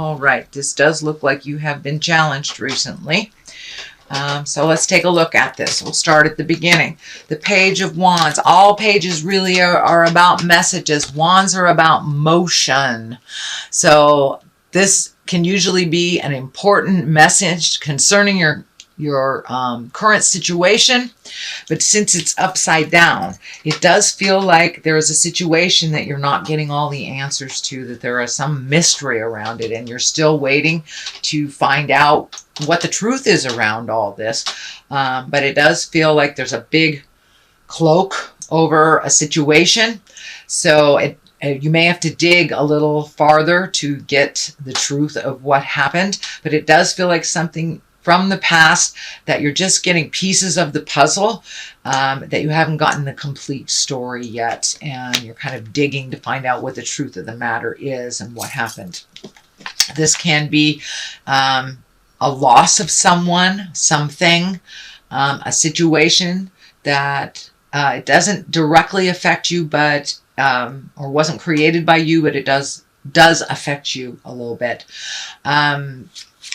All right, this does look like you have been challenged recently. So let's take a look at this. We'll start at the beginning. The Page of Wands. All pages really are about messages. Wands are about motion. So this can usually be an important message concerning your current situation, but since it's upside down, it does feel like there is a situation that you're not getting all the answers to, that there is some mystery around it, and you're still waiting to find out what the truth is around all this. But it does feel like there's a big cloak over a situation, so you may have to dig a little farther to get the truth of what happened, but it does feel like something from the past that you're just getting pieces of the puzzle, that you haven't gotten the complete story yet, and you're kind of digging to find out what the truth of the matter is and what happened. This can be a loss of someone, something, a situation that it doesn't directly affect you, but or wasn't created by you, but it does affect you a little bit.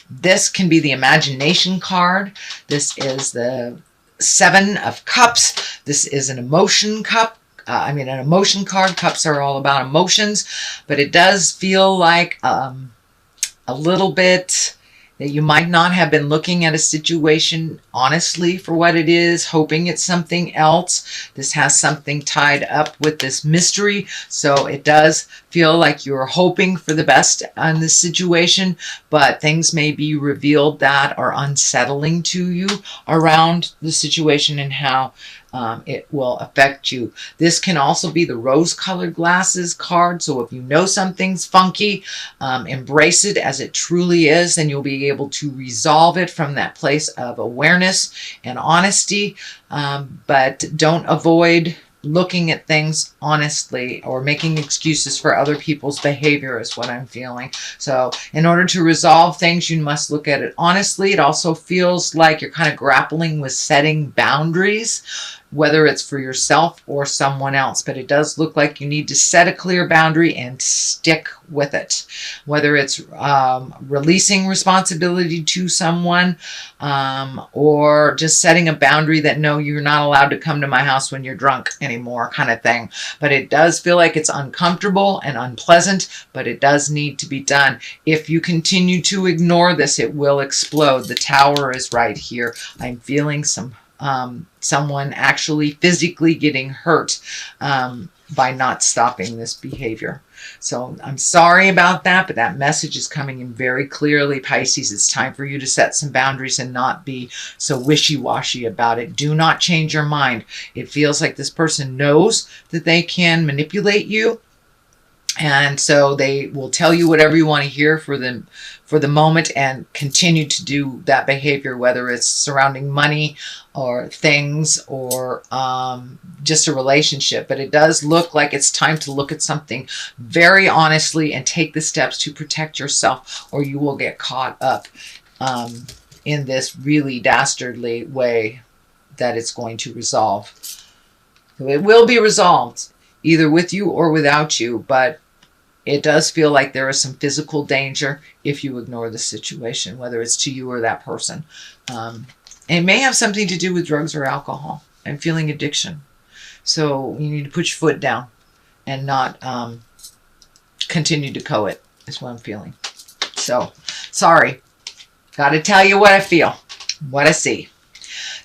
This can be the imagination card. This is the Seven of Cups. This is an emotion cup. An emotion card. Cups are all about emotions, but it does feel like a little bit that you might not have been looking at a situation honestly for what it is, hoping it's something else. This has something tied up with this mystery, so it does feel like you're hoping for the best on this situation, but things may be revealed that are unsettling to you around the situation and how it will affect you. This can also be the rose-colored glasses card. So if you know something's funky, embrace it as it truly is, and you'll be able to resolve it from that place of awareness and honesty. But don't avoid looking at things honestly or making excuses for other people's behavior is what I'm feeling. So in order to resolve things, you must look at it honestly. It also feels like you're kind of grappling with setting boundaries, whether it's for yourself or someone else, but it does look like you need to set a clear boundary and stick with it, whether it's releasing responsibility to someone, or just setting a boundary that no, you're not allowed to come to my house when you're drunk anymore, kind of thing. But it does feel like it's uncomfortable and unpleasant, but it does need to be done. If you continue to ignore this, it will explode. The Tower is right here. I'm feeling someone actually physically getting hurt by not stopping this behavior. So I'm sorry about that, but that message is coming in very clearly, Pisces. It's time for you to set some boundaries and not be so wishy-washy about it. Do not change your mind. It feels like this person knows that they can manipulate you, and so they will tell you whatever you want to hear for the moment and continue to do that behavior, whether it's surrounding money or things or just a relationship. But it does look like it's time to look at something very honestly and take the steps to protect yourself, or you will get caught up in this really dastardly way that it's going to resolve. So it will be resolved, either with you or without you, but it does feel like there is some physical danger if you ignore the situation, whether it's to you or that person. It may have something to do with drugs or alcohol. I'm feeling addiction. So you need to put your foot down and not continue to covet, is what I'm feeling. So, sorry. Got to tell you what I feel, what I see.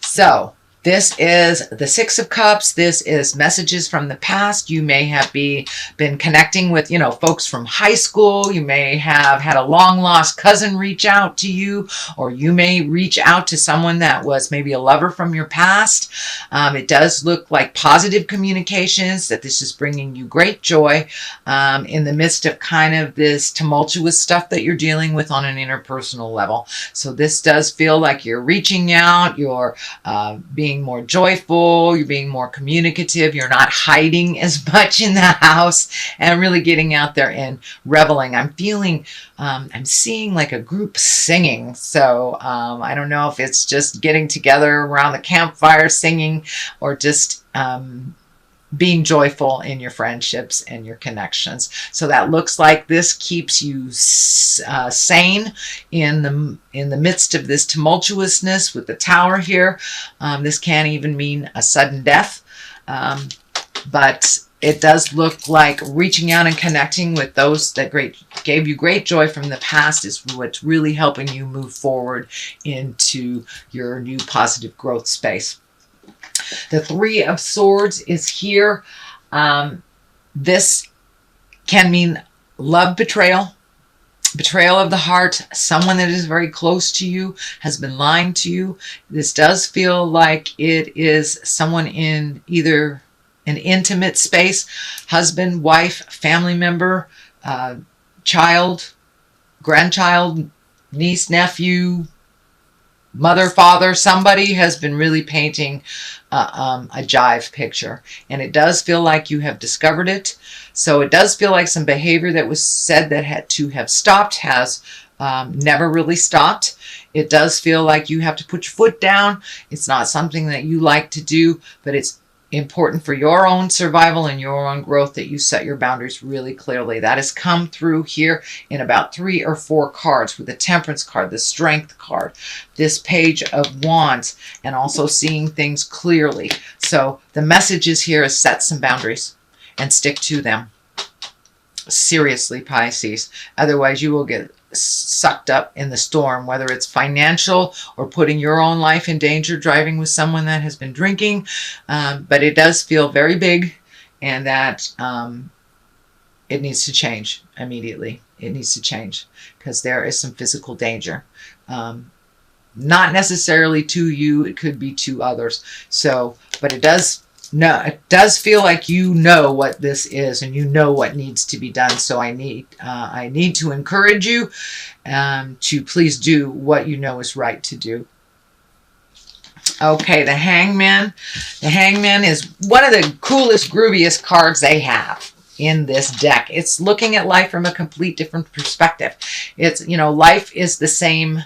So, this is the Six of Cups. This is messages from the past. You may have been connecting with, folks from high school. You may have had a long-lost cousin reach out to you, or you may reach out to someone that was maybe a lover from your past. It does look like positive communications, that this is bringing you great joy in the midst of kind of this tumultuous stuff that you're dealing with on an interpersonal level. So this does feel like you're reaching out, you're being more joyful, you're being more communicative, you're not hiding as much in the house, and really getting out there and reveling. I'm seeing like a group singing. So I don't know if it's just getting together around the campfire singing, or just being joyful in your friendships and your connections. So that looks like this keeps you sane in the midst of this tumultuousness with the Tower here. This can even mean a sudden death, but it does look like reaching out and connecting with those that gave you great joy from the past is what's really helping you move forward into your new positive growth space. The Three of Swords is here. This can mean love betrayal, betrayal of the heart. Someone that is very close to you has been lying to you. This does feel like it is someone in either an intimate space, husband, wife, family member, child, grandchild, niece, nephew, mother, father. Somebody has been really painting a jive picture, and it does feel like you have discovered it. So it does feel like some behavior that was said that had to have stopped has never really stopped. It does feel like you have to put your foot down. It's not something that you like to do, but it's important for your own survival and your own growth that you set your boundaries really clearly. That has come through here in about 3 or 4 cards, with the Temperance card, the Strength card, this Page of Wands, and also seeing things clearly. So the message is here is set some boundaries and stick to them. Seriously, Pisces. Otherwise, you will get sucked up in the storm, whether it's financial or putting your own life in danger, driving with someone that has been drinking. But it does feel very big, and that it needs to change immediately. It needs to change because there is some physical danger. Not necessarily to you, it could be to others. So, but it does feel like you know what this is and you know what needs to be done. So I need to encourage you to please do what you know is right to do. Okay, the Hangman. The Hangman is one of the coolest, grooviest cards they have in this deck. It's looking at life from a complete different perspective. It's, life is the same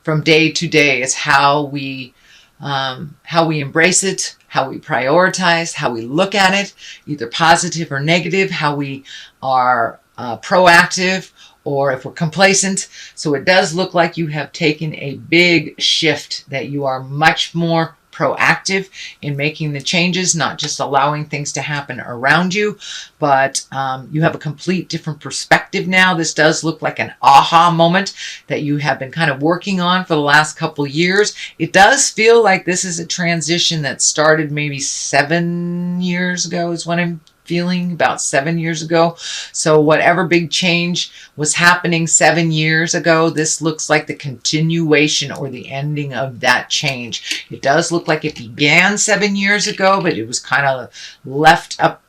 from day to day. It's how we embrace it, how we prioritize, how we look at it, either positive or negative, how we are proactive, or if we're complacent. So it does look like you have taken a big shift, that you are much more proactive in making the changes, not just allowing things to happen around you, but you have a complete different perspective now. This does look like an aha moment that you have been kind of working on for the last couple years. It does feel like this is a transition that started maybe 7 years ago is what I'm feeling, about 7 years ago. So whatever big change was happening 7 years ago, this looks like the continuation or the ending of that change. It does look like it began 7 years ago, but it was kind of left up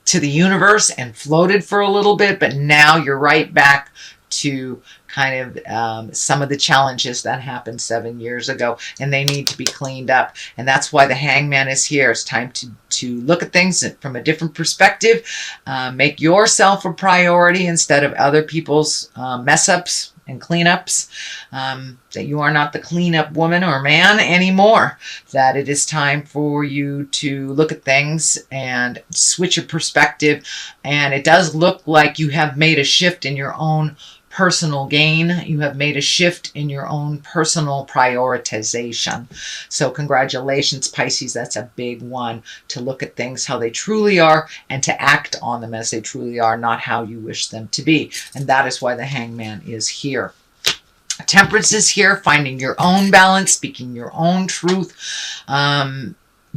to the universe and floated for a little bit. But now you're right back to kind of some of the challenges that happened 7 years ago, and they need to be cleaned up. And that's why the Hangman is here. It's time to look at things from a different perspective, make yourself a priority instead of other people's mess ups and cleanups, that you are not the cleanup woman or man anymore, that it is time for you to look at things and switch your perspective. And it does look like you have made a shift in your own personal gain. You have made a shift in your own personal prioritization. So congratulations, Pisces. That's a big one, to look at things how they truly are and to act on them as they truly are, not how you wish them to be. And that is why the Hangman is here. Temperance is here, finding your own balance, speaking your own truth.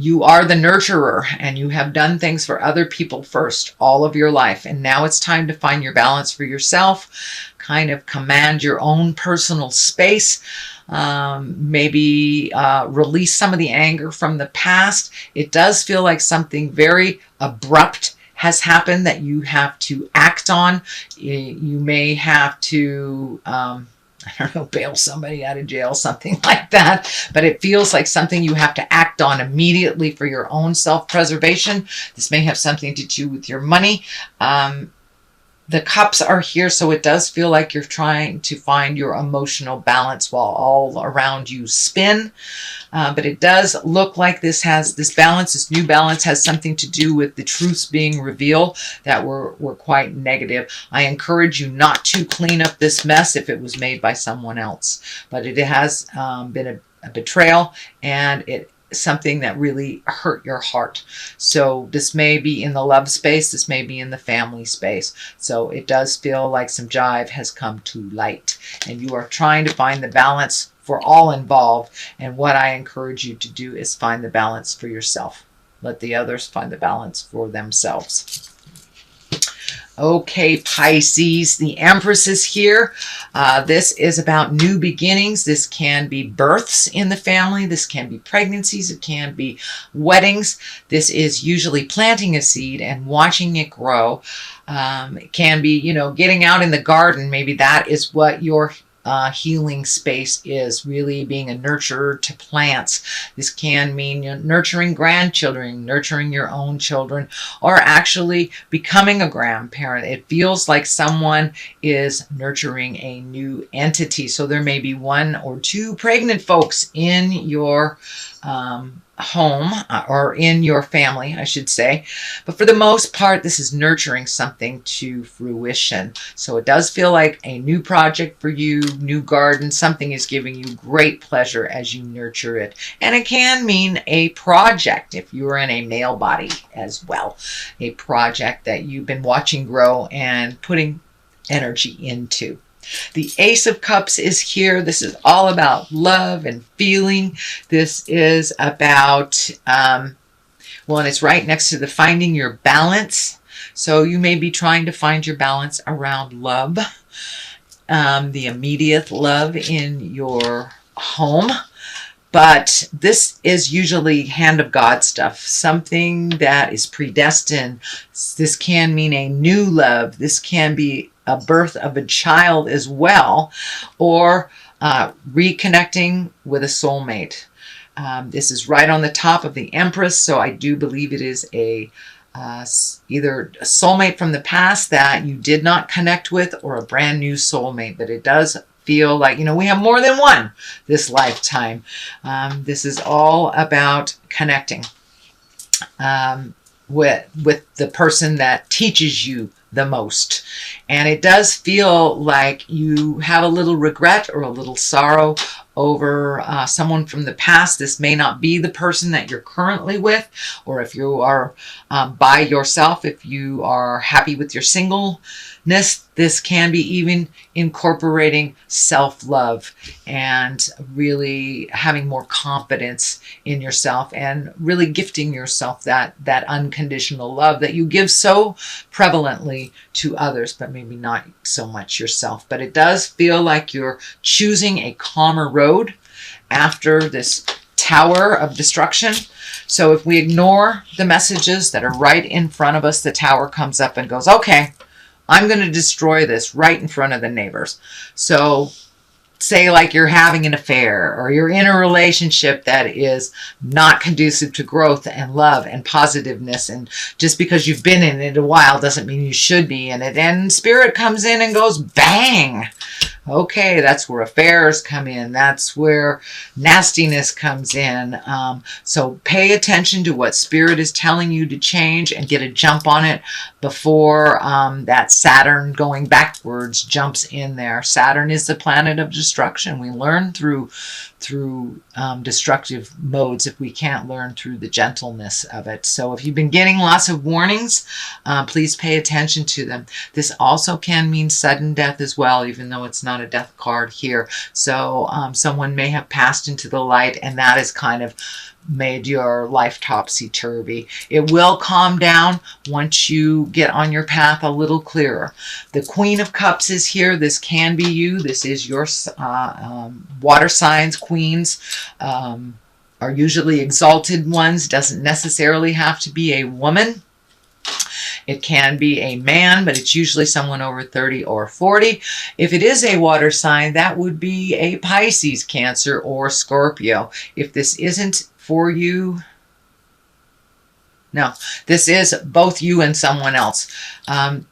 You are the nurturer, and you have done things for other people first all of your life. And now it's time to find your balance for yourself, kind of command your own personal space, maybe release some of the anger from the past. It does feel like something very abrupt has happened that you have to act on. You may have to bail somebody out of jail, something like that. But it feels like something you have to act on immediately for your own self-preservation. This may have something to do with your money. The cups are here, so it does feel like you're trying to find your emotional balance while all around you spin. But it does look like this balance, this new balance, has something to do with the truths being revealed that were quite negative. I encourage you not to clean up this mess if it was made by someone else. But it has been a betrayal, and it something that really hurt your heart. So this may be in the love space, this may be in the family space. So it does feel like some jive has come to light, and you are trying to find the balance for all involved. And what I encourage you to do is find the balance for yourself. Let the others find the balance for themselves. Okay, Pisces, the Empress is here. This is about new beginnings. This can be births in the family. This can be pregnancies. It can be weddings. This is usually planting a seed and watching it grow. It can be, getting out in the garden. Maybe that is what your healing space is, really being a nurturer to plants. This can mean nurturing grandchildren, nurturing your own children, or actually becoming a grandparent. It feels like someone is nurturing a new entity. So there may be 1 or 2 pregnant folks in your home, or in your family, I should say. But for the most part, this is nurturing something to fruition. So it does feel like a new project for you, new garden. Something is giving you great pleasure as you nurture it. And it can mean a project if you are in a male body as well. A project that you've been watching grow and putting energy into. The Ace of Cups is here. This is all about love and feeling. This is about, and it's right next to the finding your balance. So you may be trying to find your balance around love, the immediate love in your home. But this is usually hand of God stuff, something that is predestined. This can mean a new love. This can be a birth of a child as well, or reconnecting with a soulmate. This is right on the top of the Empress, so I do believe it is either a soulmate from the past that you did not connect with, or a brand new soulmate. But it does feel like, we have more than one this lifetime. This is all about connecting with the person that teaches you the most. And it does feel like you have a little regret or a little sorrow over someone from the past. This may not be the person that you're currently with, or if you are by yourself, if you are happy with your singleness, this can be even incorporating self-love and really having more confidence in yourself, and really gifting yourself that unconditional love that you give so prevalently to others, but maybe not so much yourself. But it does feel like you're choosing a calmer road after this tower of destruction. So if we ignore the messages that are right in front of us, the tower comes up and goes, okay, I'm going to destroy this right in front of the neighbors. So say like you're having an affair, or you're in a relationship that is not conducive to growth and love and positiveness, and just because you've been in it a while doesn't mean you should be in it. And spirit comes in and goes bang. Okay, that's where affairs come in. That's where nastiness comes in. So pay attention to what spirit is telling you to change, and get a jump on it before that Saturn going backwards jumps in there. Saturn is the planet of destruction. We learn through destructive modes if we can't learn through the gentleness of it. So if you've been getting lots of warnings, please pay attention to them. This also can mean sudden death as well, even though it's not a death card here. So someone may have passed into the light, and that is kind of made your life topsy-turvy. It will calm down once you get on your path a little clearer. The Queen of Cups is here. This can be you. This is your water signs. Queens are usually exalted ones. Doesn't necessarily have to be a woman. It can be a man, but it's usually someone over 30 or 40. If it is a water sign, that would be a Pisces, Cancer, or Scorpio. If this isn't for you, No, this is both you and someone else.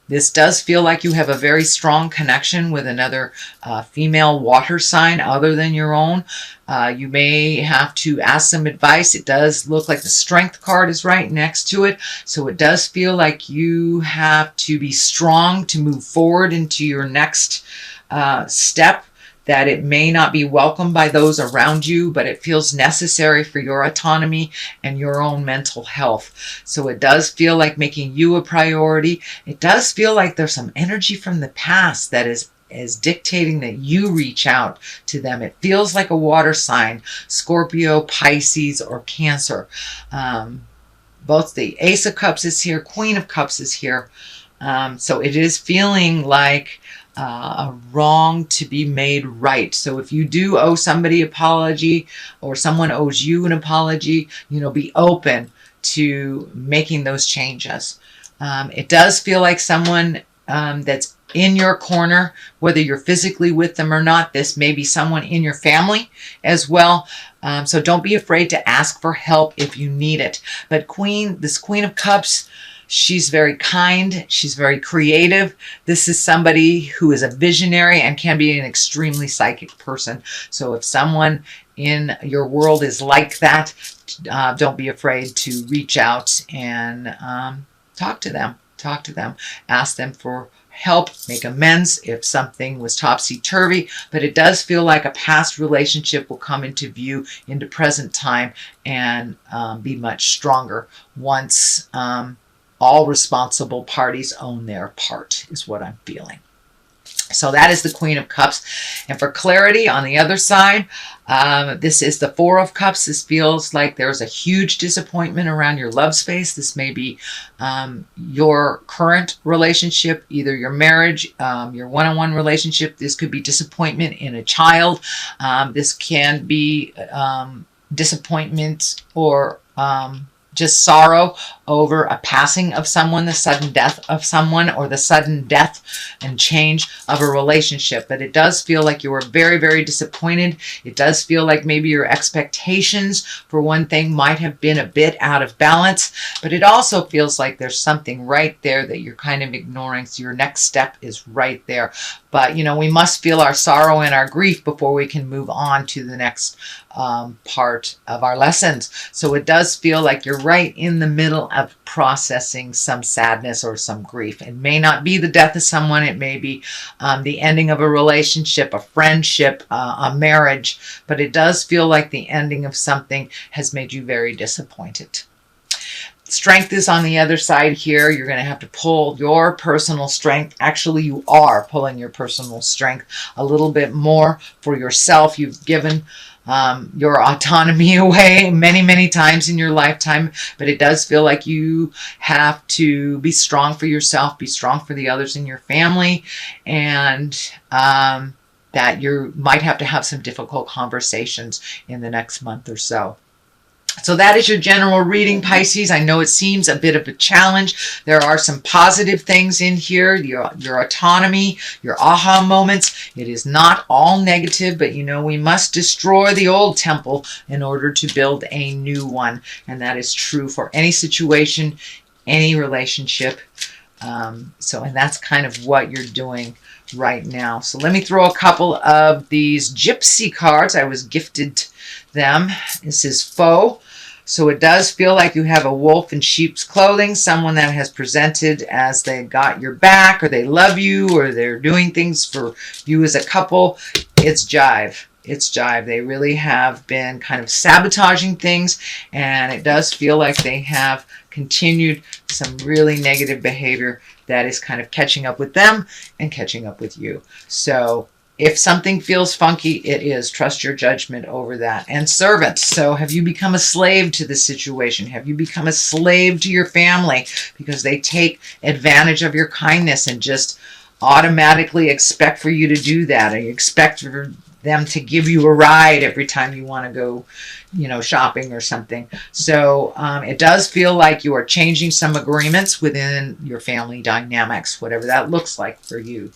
This does feel like you have a very strong connection with another female water sign other than your own. You may have to ask some advice. It does look like the Strength card is right next to it. So it does feel like you have to be strong to move forward into your next step, that it may not be welcomed by those around you, but it feels necessary for your autonomy and your own mental health. So it does feel like making you a priority. It does feel like there's some energy from the past that is dictating that you reach out to them. It feels like a water sign, Scorpio, Pisces, or Cancer. Both the Ace of Cups is here, Queen of Cups is here. So it is feeling like a wrong to be made right. So if you do owe somebody an apology, or someone owes you an apology, be open to making those changes. It does feel like someone that's in your corner, whether you're physically with them or not. This may be someone in your family as well. So don't be afraid to ask for help if you need it. But this Queen of Cups, she's very kind. She's very creative. This is somebody who is a visionary and can be an extremely psychic person. So if someone in your world is like that, don't be afraid to reach out and talk to them. Ask them for help, make amends if something was topsy-turvy. But it does feel like a past relationship will come into view into present time and be much stronger once all responsible parties own their part, is what I'm feeling. So that is the Queen of Cups. And for clarity on the other side, this is the Four of Cups. This feels like there's a huge disappointment around your love space. This may be your current relationship, either your marriage, your one-on-one relationship. This could be disappointment in a child. This can be disappointment or just sorrow over a passing of someone, the sudden death of someone, or the sudden death and change of a relationship. But it does feel like you were very, very disappointed. It does feel like maybe your expectations for one thing might have been a bit out of balance, but it also feels like there's something right there that you're kind of ignoring. So your next step is right there. But, we must feel our sorrow and our grief before we can move on to the next part of our lessons. So it does feel like you're right in the middle of processing some sadness or some grief. It may not be the death of someone. It may be the ending of a relationship, a friendship, a marriage. But it does feel like the ending of something has made you very disappointed. Strength is on the other side here. You're going to have to pull your personal strength. Actually, you are pulling your personal strength a little bit more for yourself. You've given your autonomy away many, many times in your lifetime, but it does feel like you have to be strong for yourself, be strong for the others in your family, and that you might have to have some difficult conversations in the next month or so. So that is your general reading, Pisces. I know it seems a bit of a challenge. There are some positive things in here, your autonomy, your aha moments. It is not all negative, but we must destroy the old temple in order to build a new one. And that is true for any situation, any relationship. And that's kind of what you're doing right now. So let me throw a couple of these gypsy cards. I was gifted them. This is Foe. So it does feel like you have a wolf in sheep's clothing, someone that has presented as they got your back, or they love you, or they're doing things for you as a couple. It's jive. It's jive. They really have been kind of sabotaging things, and it does feel like they have continued some really negative behavior that is kind of catching up with them and catching up with you. So if something feels funky, it is. Trust your judgment over that. And servants. So have you become a slave to the situation? Have you become a slave to your family because they take advantage of your kindness and just automatically expect for you to do that? Or you expect for them to give you a ride every time you want to go, shopping or something. So it does feel like you are changing some agreements within your family dynamics, whatever that looks like for you.